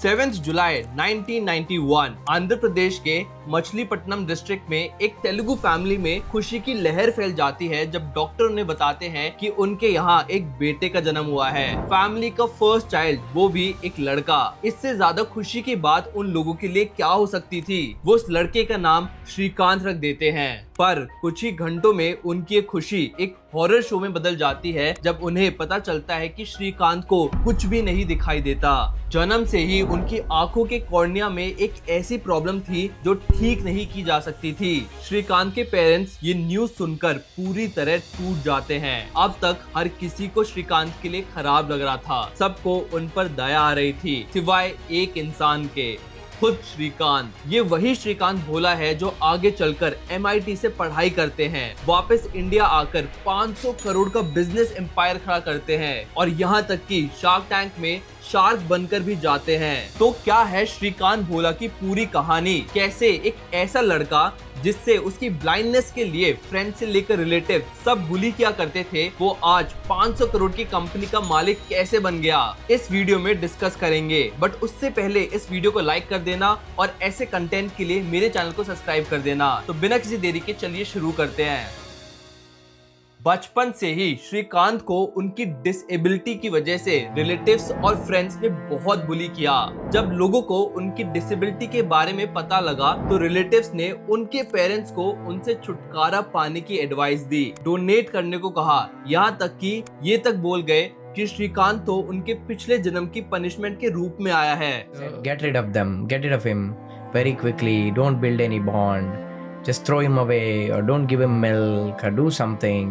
7 जुलाई 1991 आंध्र प्रदेश के मछलीपट्टनम डिस्ट्रिक्ट में एक तेलुगु फैमिली में खुशी की लहर फैल जाती है जब डॉक्टर उन्हें बताते हैं कि उनके यहाँ एक बेटे का जन्म हुआ है। फैमिली का फर्स्ट चाइल्ड, वो भी एक लड़का। इससे ज्यादा खुशी की बात उन लोगों के लिए क्या हो सकती थी। वो उस लड़के का नाम श्रीकांत रख देते हैं। पर कुछ ही घंटों में उनकी खुशी एक हॉरर शो में बदल जाती है जब उन्हें पता चलता है कि श्रीकांत को कुछ भी नहीं दिखाई देता। जन्म से ही उनकी आंखों के कॉर्निया में एक ऐसी प्रॉब्लम थी जो ठीक नहीं की जा सकती थी। श्रीकांत के पेरेंट्स ये न्यूज सुनकर पूरी तरह टूट जाते हैं। अब तक हर किसी को श्रीकांत के लिए खराब लग रहा था। सबको उन पर दया आ रही थी, सिवाय एक इंसान के, खुद श्रीकांत। ये वही श्रीकांत भोला है जो आगे चलकर MIT से पढ़ाई करते हैं, वापस इंडिया आकर 500 करोड़ का बिजनेस एम्पायर खड़ा करते हैं और यहाँ तक कि शार्क टैंक में शार्क बनकर भी जाते हैं। तो क्या है श्रीकांत भोला की पूरी कहानी? कैसे एक ऐसा लड़का जिससे उसकी ब्लाइंडनेस के लिए फ्रेंड से लेकर रिलेटिव सब बुली किया करते थे, वो आज 500 करोड़ की कंपनी का मालिक कैसे बन गया, इस वीडियो में डिस्कस करेंगे। बट उससे पहले इस वीडियो को लाइक कर देना और ऐसे कंटेंट के लिए मेरे चैनल को सब्सक्राइब कर देना। तो बिना किसी देरी के चलिए शुरू करते हैं। बचपन से ही श्रीकांत को उनकी डिसेबिलिटी की वजह से रिलेटिव्स और फ्रेंड्स ने बहुत बुली किया। जब लोगों को उनकी डिसेबिलिटी के बारे में पता लगा तो रिलेटिव्स ने उनके पेरेंट्स को उनसे छुटकारा पाने की एडवाइस दी, डोनेट करने को कहा। यहाँ तक कि ये तक बोल गए कि श्रीकांत तो उनके पिछले जन्म की पनिशमेंट के रूप में आया है। Get rid of them, get rid of him very quickly. Don't build any bond. Just throw him away or don't give him milk or do something.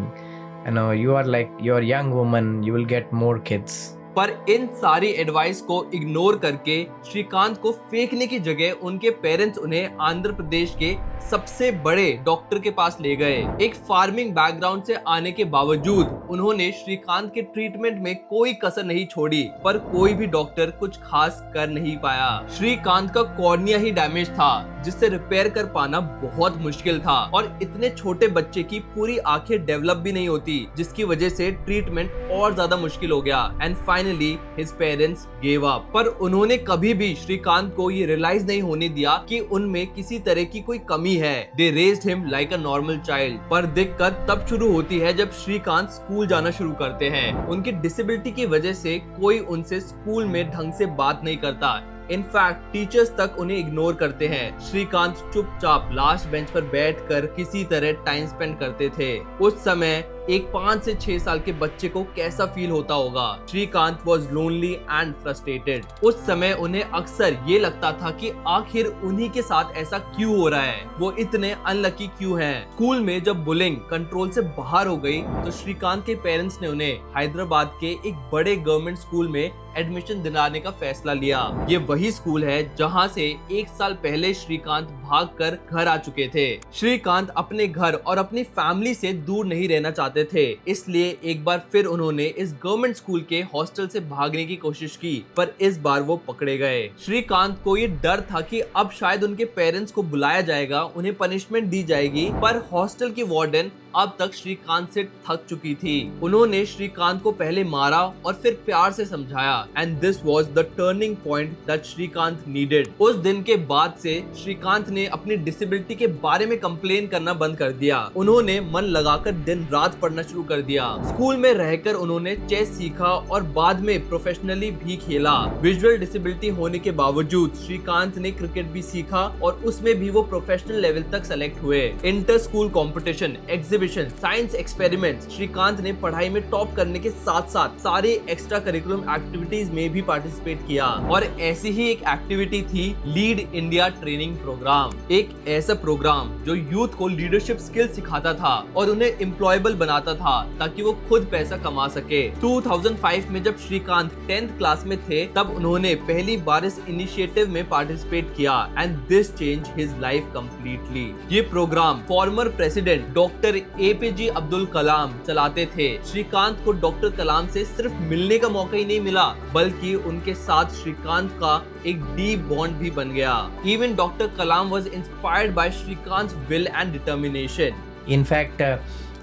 You know, you're a young woman, you will get more kids. पर इन सारी advice को ignore करके श्रीकांत को फेंकने की जगह उनके parents उन्हें आंध्र प्रदेश के सबसे बड़े डॉक्टर के पास ले गए। एक फार्मिंग बैकग्राउंड से आने के बावजूद उन्होंने श्रीकांत के ट्रीटमेंट में कोई कसर नहीं छोड़ी, पर कोई भी डॉक्टर कुछ खास कर नहीं पाया। श्रीकांत का कॉर्निया ही डैमेज था जिससे रिपेयर कर पाना बहुत मुश्किल था और इतने छोटे बच्चे की पूरी आंखें डेवलप भी नहीं होती, जिसकी वजह से ट्रीटमेंट और ज्यादा मुश्किल हो गया। And finally his parents gave up. पर उन्होंने कभी भी श्रीकांत को ये रियलाइज नहीं होने दिया कि उनमें किसी तरह की कोई कमी है। They raised him like a normal child. पर दिक्कत तब शुरू होती है जब श्रीकांत स्कूल जाना शुरू करते हैं। उनकी डिसेबिलिटी की वजह से कोई उनसे स्कूल में ढंग से बात नहीं करता। इनफैक्ट टीचर्स तक उन्हें इग्नोर करते हैं। श्रीकांत चुपचाप लास्ट बेंच पर बैठकर किसी तरह टाइम स्पेंड करते थे। उस समय एक 5 से 6 साल के बच्चे को कैसा फील होता होगा। Srikanth was lonely and frustrated. उस समय उन्हें अक्सर ये लगता था कि आखिर उन्हीं के साथ ऐसा क्यों हो रहा है, वो इतने अनलकी क्यों हैं। स्कूल में जब बुलिंग कंट्रोल से बाहर हो गई तो श्रीकांत के पेरेंट्स ने उन्हें हैदराबाद के एक बड़े गवर्नमेंट स्कूल में एडमिशन दिलाने का फैसला लिया। ये वही स्कूल है जहाँ से 1 साल पहले श्रीकांत भागकर घर आ चुके थे। श्रीकांत अपने घर और अपनी फैमिली से दूर नहीं रहना चाहते थे, इसलिए एक बार फिर उन्होंने इस गवर्नमेंट स्कूल के हॉस्टल से भागने की कोशिश की, पर इस बार वो पकड़े गए। श्रीकांत को ये डर था कि अब शायद उनके पेरेंट्स को बुलाया जाएगा, उन्हें पनिशमेंट दी जाएगी, पर हॉस्टल की वार्डन अब तक श्रीकांत से थक चुकी थी। उन्होंने श्रीकांत को पहले मारा और फिर प्यार से समझाया and this was the turning point that Srikanth needed. उस दिन के बाद से श्रीकांत ने अपनी डिसेबिलिटी के बारे में कंप्लेन करना बंद कर दिया। उन्होंने मन लगाकर दिन रात पढ़ना शुरू कर दिया। स्कूल में रहकर उन्होंने चेस सीखा और बाद में प्रोफेशनली भी खेला। विजुअल डिसेबिलिटी होने के बावजूद श्रीकांत ने क्रिकेट भी सीखा और उसमें भी वो प्रोफेशनल लेवल तक सेलेक्ट हुए। Inter school competition, exhibition, science experiments, Srikanth ने पढ़ाई में टॉप करने के साथ साथ सारे एक्स्ट्रा करिकुलम एक्टिविटीज में भी पार्टिसिपेट किया। और ऐसी ही एक एक्टिविटी थी लीड इंडिया ट्रेनिंग प्रोग्राम। एक ऐसा प्रोग्राम जो यूथ को लीडरशिप स्किल सिखाता था और उन्हें एम्प्लॉयबल बनाता था ताकि वो खुद पैसा कमा सके। 2005 में जब श्रीकांत 10th क्लास में थे तब उन्होंने पहली बार इस इनिशिएटिव में पार्टिसिपेट किया and this change his life completely. ये program former president doctor APJ Abdul Kalam चलाते थे। श्रीकांत को डॉक्टर कलाम से सिर्फ मिलने का मौका ही नहीं मिला, बल्कि उनके साथ श्रीकांत का एक डीप बॉन्ड भी बन गया। Even doctor Kalam was inspired by श्रीकांत's will and determination. In fact,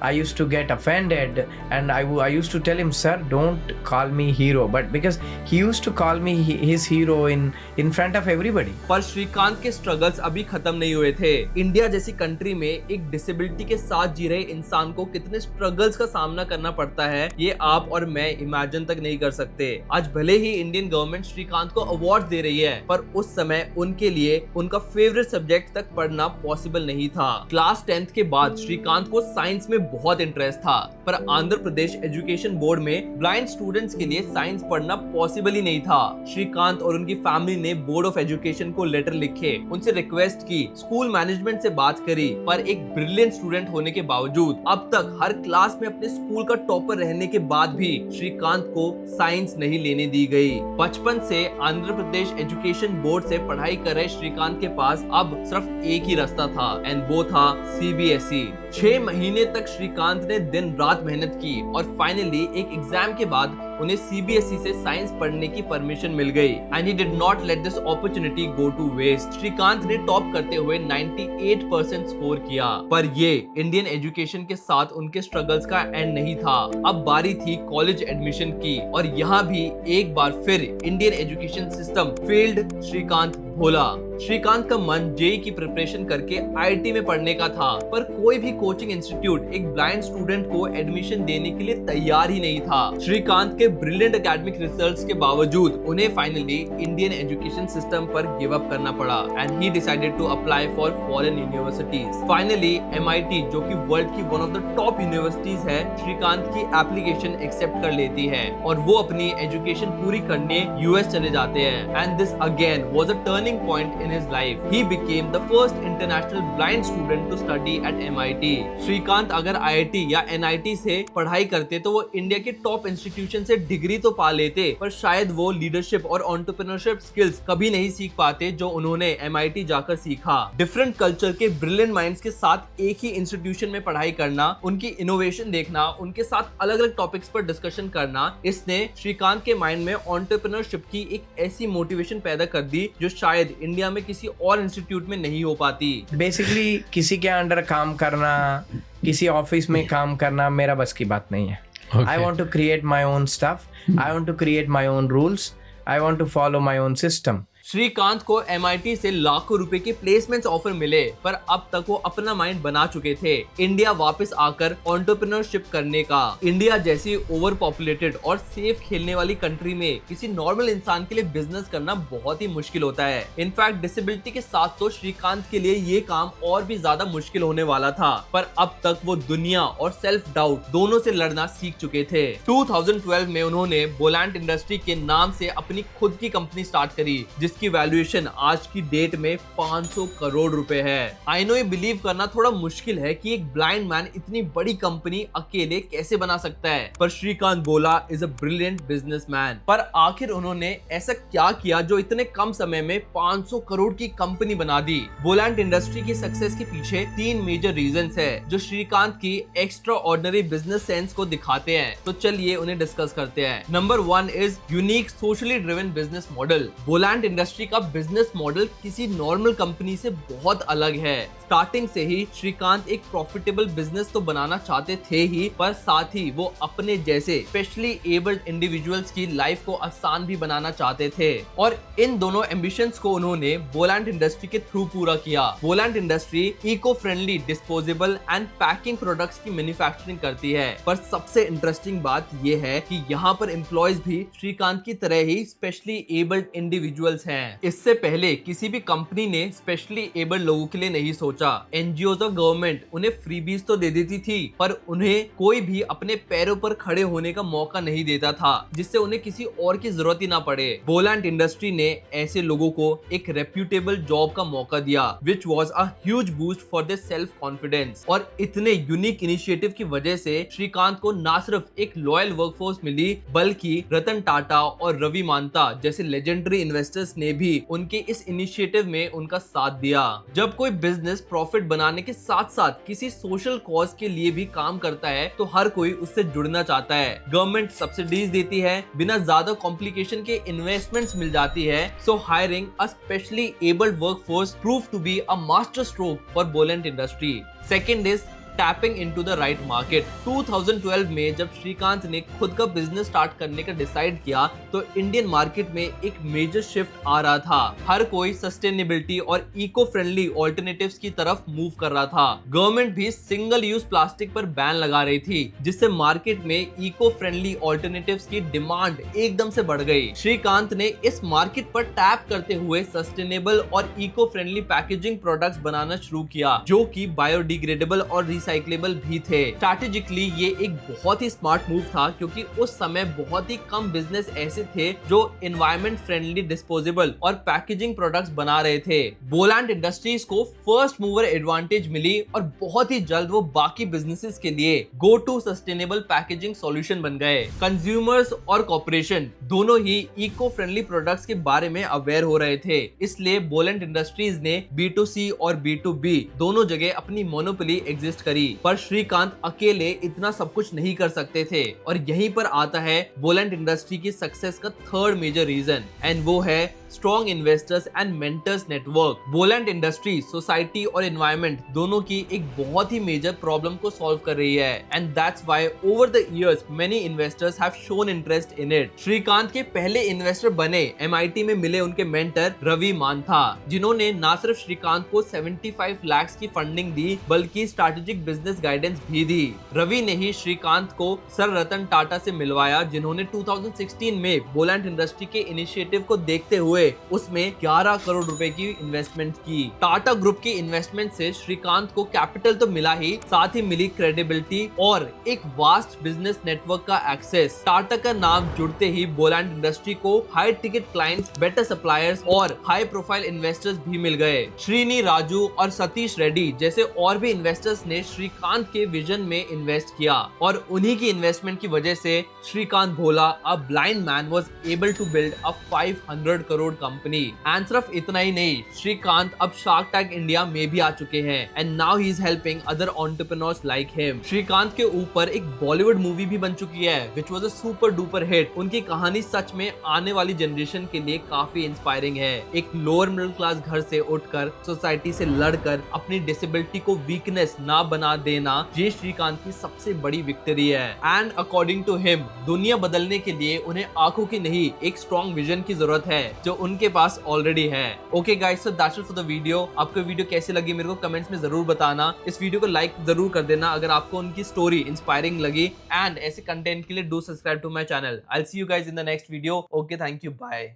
I used to get offended, and I used to tell him, sir, don't call me hero, but because he used to call me his hero in front of everybody. पर श्रीकांत के struggles अभी खत्म नहीं हुए थे। India जैसी country में एक डिसेबिलिटी के साथ जी रहे इंसान को कितने स्ट्रगल्स का सामना करना पड़ता है, ये आप और मैं इमेजिन तक नहीं कर सकते। आज भले ही इंडियन गवर्नमेंट श्रीकांत को अवार्ड दे रही है, पर उस समय उनके लिए उनका फेवरेट सब्जेक्ट तक पढ़ना पॉसिबल नहीं था। क्लास 10th के बाद श्रीकांत को साइंस में बहुत इंटरेस्ट था, पर आंध्र प्रदेश एजुकेशन बोर्ड में ब्लाइंड स्टूडेंट्स के लिए साइंस पढ़ना पॉसिबल ही नहीं था। श्रीकांत और उनकी फैमिली ने बोर्ड ऑफ एजुकेशन को लेटर लिखे, उनसे रिक्वेस्ट की, स्कूल मैनेजमेंट से बात करी, पर एक ब्रिलियंट स्टूडेंट होने के बावजूद, अब तक हर क्लास में अपने स्कूल का टॉपर रहने के बाद भी श्रीकांत को साइंस नहीं लेने दी गई। बचपन से आंध्र प्रदेश एजुकेशन बोर्ड से पढ़ाई कर रहे श्रीकांत के पास अब सिर्फ एक ही रास्ता था, एंड वो था CBSE। 6 महीने तक श्रीकांत ने दिन रात मेहनत की और फाइनली एक एग्जाम के बाद उन्हें CBSE से साइंस पढ़ने की परमिशन मिल गई, and he did not let this opportunity go to waste. Srikanth ने टॉप करते हुए 98% स्कोर किया, पर ये इंडियन एजुकेशन के साथ उनके स्ट्रगल्स का एंड नहीं था। अब बारी थी कॉलेज एडमिशन की, और यहाँ भी एक बार फिर Indian education system failed Srikanth Bhola. Srikanth का मन जेईई की प्रिपरेशन करके IIT में पढ़ने का था, पर कोई भी कोचिंग इंस्टीट्यूट एक ब्लाइंड स्टूडेंट को एडमिशन देने के लिए तैयार ही नहीं था। श्रीकांत के ब्रिलियंट एकेडमिक रिजल्ट्स के बावजूद उन्हें फाइनली इंडियन एजुकेशन सिस्टम पर गिव अप करना पड़ा, and he decided to apply for foreign universities. Finally MIT, जो कि वर्ल्ड की one of the top universities है, श्रीकांत की एप्लीकेशन एक्सेप्ट कर लेती है और वो अपनी एजुकेशन पूरी करने US चले जाते हैं, and this again was a turning point in his life. He became the first international blind student to study at MIT. Srikanth अगर IIT या NIT से पढ़ाई करते तो वो इंडिया के टॉप इंस्टीट्यूशन से डिग्री तो पा लेते, पर शायद वो लीडरशिप और एंटरप्रेन्योरशिप स्किल्स कभी नहीं सीख पाते जो उन्होंने MIT जाकर सीखा। डिफरेंट कल्चर के ब्रिलियंट माइंड्स के साथ एक ही इंस्टीट्यूशन में पढ़ाई करना, उनकी इनोवेशन देखना, उनके साथ अलग अलग टॉपिक्स पर डिस्कशन करना, इसने श्रीकांत के माइंड में एंटरप्रेन्योरशिप की एक ऐसी मोटिवेशन पैदा कर दी जो शायद इंडिया में किसी और इंस्टीट्यूट में नहीं हो पाती। बेसिकली किसी के अंडर काम करना, किसी ऑफिस में काम करना मेरा बस की बात नहीं है। I want to create my own stuff, I want to create my own rules, I want to follow my own system. Srikanth को MIT से लाखों रुपए के प्लेसमेंट्स ऑफर मिले, पर अब तक वो अपना माइंड बना चुके थे इंडिया वापस आकर एंटरप्रेन्योरशिप करने का। इंडिया जैसी ओवर पॉपुलेटेड और सेफ खेलने वाली कंट्री में किसी नॉर्मल इंसान के लिए बिजनेस करना बहुत ही मुश्किल होता है। इनफैक्ट डिसेबिलिटी के साथ तो श्रीकांत के लिए ये काम और भी ज्यादा मुश्किल होने वाला था, पर अब तक वो दुनिया और सेल्फ डाउट दोनों से लड़ना सीख चुके थे। 2012 में उन्होंने बोलांट इंडस्ट्री के नाम से अपनी खुद की कंपनी स्टार्ट करी, जिसकी वैल्यूएशन आज की डेट में 500 करोड़ रुपए है। आई नो ये बिलीव करना थोड़ा मुश्किल है कि एक ब्लाइंड मैन इतनी बड़ी कंपनी अकेले कैसे बना सकता है, पर श्रीकांत बोला इज अ ब्रिलियंट बिजनेसमैन। पर आखिर उन्होंने ऐसा क्या किया जो इतने कम समय में 500 करोड़ की कंपनी बना दी? बोलांट इंडस्ट्री की सक्सेस के पीछे 3 मेजर रीजंस है जो श्रीकांत की एक्स्ट्रा ऑर्डिनरी बिजनेस सेंस को दिखाते हैं, तो चलिए उन्हें डिस्कस करते हैं। Number 1 is unique socially driven business model. Bollant industry का बिजनेस मॉडल किसी नॉर्मल कंपनी से बहुत अलग है। स्टार्टिंग से ही श्रीकांत एक प्रॉफिटेबल बिजनेस तो बनाना चाहते थे ही, पर साथ ही वो अपने जैसे स्पेशली एबल्ड इंडिविजुअल्स की लाइफ को आसान भी बनाना चाहते थे, और इन दोनों एम्बिशंस को उन्होंने बोलांट इंडस्ट्री के थ्रू पूरा किया। Bollant industry eco friendly disposable and packing products की मैन्युफैक्चरिंग करती है, पर सबसे इंटरेस्टिंग बात ये है कि यहाँ पर एम्प्लॉयज भी श्रीकांत की तरह ही स्पेशली एबल्ड इंडिविजुअल्स हैं। इससे पहले किसी भी कंपनी ने स्पेशली एबल्ड लोगों के लिए नहीं सोचा। एनजीओज और गवर्नमेंट उन्हें फ्रीबीज तो दे देती थी, पर उन्हें कोई भी अपने पैरों पर खड़े होने का मौका नहीं देता था, जिससे उन्हें किसी और की जरूरत ही ना पड़े। बोलांट इंडस्ट्री ने ऐसे लोगों को एक रेप्यूटेबल जॉब का मौका दिया, which was a huge boost for their self confidence. और इतने यूनिक इनिशिएटिव की वजह से श्रीकांत को ना सिर्फ एक लॉयल वर्कफोर्स मिली, बल्कि रतन टाटा और रवि मांता जैसे लेजेंडरी इन्वेस्टर्स ने भी उनके इस इनिशिएटिव में उनका साथ दिया। जब कोई बिजनेस प्रॉफिट बनाने के साथ साथ किसी सोशल कॉज के लिए भी काम करता है, तो हर कोई उससे जुड़ना चाहता है। गवर्नमेंट सब्सिडीज देती है, बिना ज्यादा कॉम्प्लिकेशन के इन्वेस्टमेंट्स मिल जाती है। So hiring a specially abled workforce prove to be a master stroke for Bollant industry. Second is tapping into the right market. 2012 में जब श्रीकांत ने खुद का बिजनेस स्टार्ट करने का डिसाइड किया तो इंडियन मार्केट में एक मेजर शिफ्ट आ रहा था। हर कोई सस्टेनेबिलिटी और इको फ्रेंडली ऑल्टरनेटिव्स की तरफ मूव कर रहा था। गवर्नमेंट भी सिंगल यूज प्लास्टिक पर बैन लगा रही थी, जिससे मार्केट में इको फ्रेंडली ऑल्टरनेटिव्स की डिमांड एकदम से बढ़ गई। श्रीकांत ने इस मार्केट पर टैप करते हुए सस्टेनेबल और इको फ्रेंडली पैकेजिंग प्रोडक्ट्स बनाना शुरू किया, जो कि बायोडिग्रेडेबल और रिसाइक्लेबल भी थे। स्ट्रैटेजिकली ये एक बहुत ही स्मार्ट मूव था, क्योंकि उस समय बहुत ही कम बिजनेस ऐसे थे जो एनवायरमेंट फ्रेंडली डिस्पोजेबल और पैकेजिंग प्रोडक्ट्स बना रहे थे। बोलैंड इंडस्ट्रीज को फर्स्ट मूवर एडवांटेज मिली और बहुत ही जल्द वो बाकी बिजनेसेस के लिए go to sustainable packaging solution बन गए। कंज्यूमर्स और कॉर्पोरेशन दोनों ही इको फ्रेंडली प्रोडक्ट्स के बारे में अवेयर हो रहे थे, इसलिए बोलैंड इंडस्ट्रीज ने B2C और B2B दोनों जगह अपनी मोनोपोली एग्जिस्ट करी। पर श्रीकांत अकेले इतना सब कुछ नहीं कर सकते थे, और यहीं पर आता है बोलैंड इंडस्ट्री की सक्सेस का थर्ड मेजर रीजन, एंड वो है strong investors and mentors network. Bollant industry society और एनवायरनमेंट दोनों की एक बहुत ही मेजर प्रॉब्लम को सॉल्व कर रही है, and that's why over the years many investors have shown interest in it. Srikanth के पहले इन्वेस्टर बने MIT में मिले उनके मेंटर रवि मानथा, जिन्होंने न सिर्फ श्रीकांत को 75 लाख की फंडिंग दी, बल्कि स्ट्रैटेजिक बिजनेस गाइडेंस भी दी। रवि ने ही श्रीकांत को सर रतन टाटा से मिलवाया, जिन्होंने 2016 में बोलैंड इंडस्ट्री के इनिशिएटिव को देखते हुए उसमें 11 करोड़ रुपए की इन्वेस्टमेंट की। टाटा ग्रुप की इन्वेस्टमेंट से श्रीकांत को कैपिटल तो मिला ही, साथ ही मिली क्रेडिबिलिटी और एक वास्ट बिजनेस नेटवर्क का एक्सेस। टाटा का नाम जुड़ते ही बोलैंड इंडस्ट्री को high ticket clients, better suppliers और हाई प्रोफाइल इन्वेस्टर्स भी मिल गए। श्रीनी राजू और सतीश रेड्डी जैसे और भी इन्वेस्टर्स ने श्रीकांत के विजन में इन्वेस्ट किया, और उन्हीं की इन्वेस्टमेंट की वजह से Srikanth Bhola, a blind man, was able to build a 500 crore company. And सिर्फ इतना ही नहीं, श्रीकांत अब शार्क टैंक इंडिया में भी आ चुके हैं, and now he is helping other entrepreneurs like him. Srikanth के ऊपर एक बॉलीवुड मूवी भी बन चुकी है, which was a super duper hit. उनकी कहानी सच में आने वाली जनरेशन के लिए काफी इंस्पायरिंग है। एक लोअर मिडिल क्लास घर से उठकर सोसाइटी से लड़कर अपनी डिसेबिलिटी को वीकनेस ना बना देना, ये श्रीकांत की सबसे बड़ी विक्ट्री है। एंड अकॉर्डिंग टू हिम, दुनिया बदलने के लिए उन्हें आंखों की नहीं, एक स्ट्रॉन्ग विजन की जरूरत है, जो उनके पास ऑलरेडी है। Okay guys, so that's it for the video. आपको वीडियो कैसी लगी मेरे को कमेंट्स में जरूर बताना। इस वीडियो को लाइक जरूर कर देना अगर आपको उनकी स्टोरी इंस्पायरिंग लगी, एंड ऐसे कंटेंट के लिए do subscribe to my channel. I will see you guys in the next video. Okay, thank you, bye.